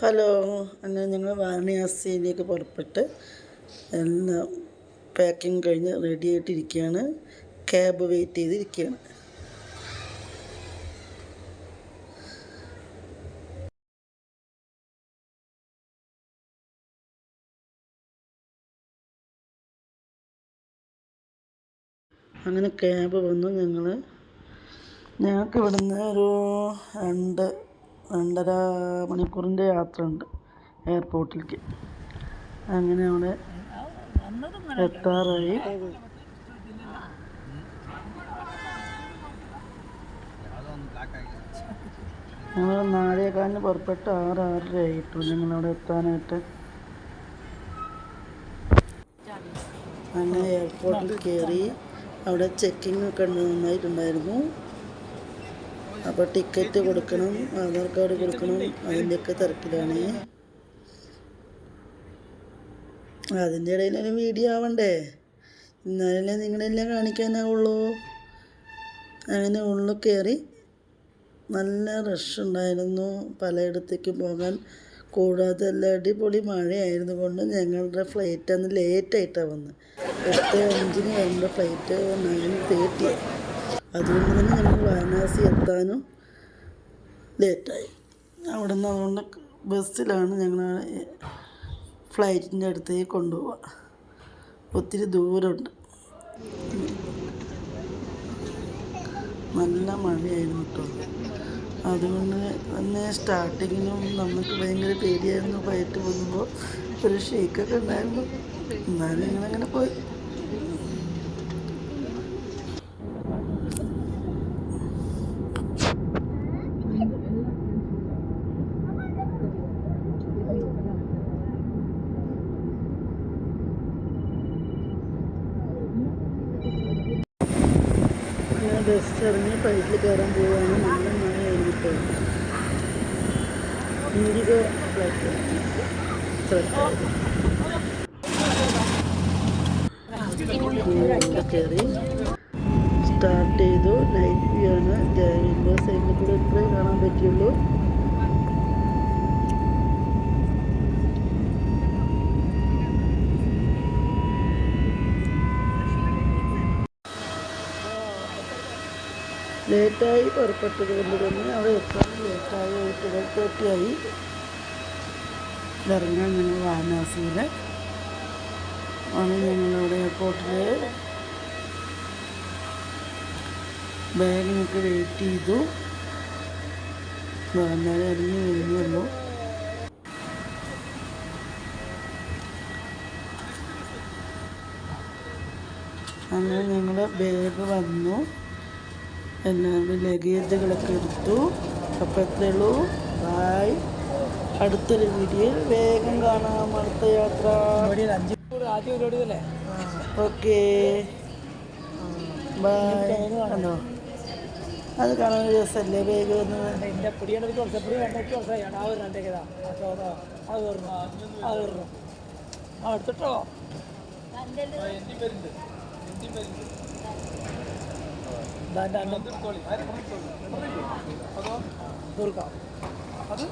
Hello, അങ്ങനെ ഞങ്ങൾ വാരണാസിയിലേക്ക് പുറപ്പെട്ട് എല്ലാം പാക്കിങ് കഴിഞ്ഞ് റെഡി ആയിട്ടിരിക്കുകയാണ്. ക്യാബ് വെയിറ്റ് ചെയ്തിരിക്കുകയാണ്. അങ്ങനെ ക്യാബ് വന്നു. ഞങ്ങൾക്ക് ഇവിടുന്ന് ഒരു 2-2.5 മണിക്കൂറിൻ്റെ യാത്ര ഉണ്ട് എയർപോർട്ടിലേക്ക്. അങ്ങനെ അവിടെ എത്താറായി. ഞങ്ങൾ 4:15 പുറപ്പെട്ട് 6-6:30 ആയിട്ടു ഞങ്ങളവിടെ എത്താനായിട്ട്. അങ്ങനെ എയർപോർട്ടിൽ കയറി. അവിടെ ചെക്കിങ് ഒക്കെ നന്നായിട്ടുണ്ടായിരുന്നു. അപ്പോൾ ടിക്കറ്റ് കൊടുക്കണം, ആധാർ കാർഡ് കൊടുക്കണം, അതിൻ്റെയൊക്കെ തിരക്കിലാണ്. അതിൻ്റെ ഇടയിൽ ഒരു വീഡിയോ ആവണ്ടേ, എന്നാലല്ലേ നിങ്ങളെല്ലാം കാണിക്കാനാവുള്ളൂ. അങ്ങനെ ഉള്ളിൽ കയറി. നല്ല റഷ് ഉണ്ടായിരുന്നു പലയിടത്തേക്ക് പോകാൻ. കൂടാതെ നല്ല അടിപൊളി മഴയായിരുന്നു കൊണ്ട് ഞങ്ങളുടെ ഫ്ലൈറ്റ് അന്ന് ലേറ്റായിട്ടാണ് വന്നത്. 8:05 വരേണ്ട ഫ്ലൈറ്റ് 9:30. അതുകൊണ്ട് തന്നെ ഞങ്ങൾ വാരണാസി എത്താനും ലേറ്റായി. അതുകൊണ്ട് ബസ്സിലാണ് ഞങ്ങൾ ഫ്ലൈറ്റിൻ്റെ അടുത്തേക്ക് കൊണ്ടുപോവുക. ഒത്തിരി ദൂരമുണ്ട്. നല്ല മഴയായിരുന്നു കേട്ടോ. അതുകൊണ്ട് തന്നെ സ്റ്റാർട്ടിങ്ങിനും നമുക്ക് ഭയങ്കര പേടിയായിരുന്നു. ഫ്ലൈറ്റ് പോകുമ്പോൾ ഒരു ഷേക്കൊക്കെ ഉണ്ടായിരുന്നു. എന്നാലും ഞങ്ങളങ്ങനെ പോയി. ബസ് ഇറങ്ങി ഫ്ലൈറ്റിൽ കയറാൻ പോവുകയാണ്. നല്ല മഴയായിരുന്നു കേട്ടോ. ഇൻഡിഗോ ഫ്ലൈറ്റ് കയറി സ്റ്റാർട്ട് ചെയ്തു. നൈറ്റ് വ്യൂ ആണ്. വിൻഡോ സൈഡിൽ കൂടെ ഇത്രേ കാണാൻ പറ്റുള്ളൂ. ലേറ്റായി പുറപ്പെട്ടത് കൊണ്ട് തന്നെ അവിടെ എത്താൻ ലേറ്റായി. 12:30 ആയി ഇറങ്ങാൻ. ഞങ്ങൾ വാരണാസിയിൽ ആണ്. ഞങ്ങളവിടെ എയർപോർട്ടിൽ ബാഗിനൊക്കെ വെയിറ്റ് ചെയ്തു. എന്നാലും ഇറങ്ങി വരുന്നുള്ളൂ. അങ്ങനെ ഞങ്ങളുടെ ബാഗ് വന്നു. എല്ലാവരും ലഗേജുകളൊക്കെ എടുത്തു. അപ്പോൾ എത്രയേ ഉള്ളൂ. ബായ്. അടുത്തൊരു വീഡിയോയിൽ വേഗം കാണാം. അടുത്ത യാത്ര. Okay, bye. കണ്ടോ, അത് കാണാൻ ഒരു രസമല്ലേ വേഗം വന്നത്. അടുത്തിട്ടോ അത്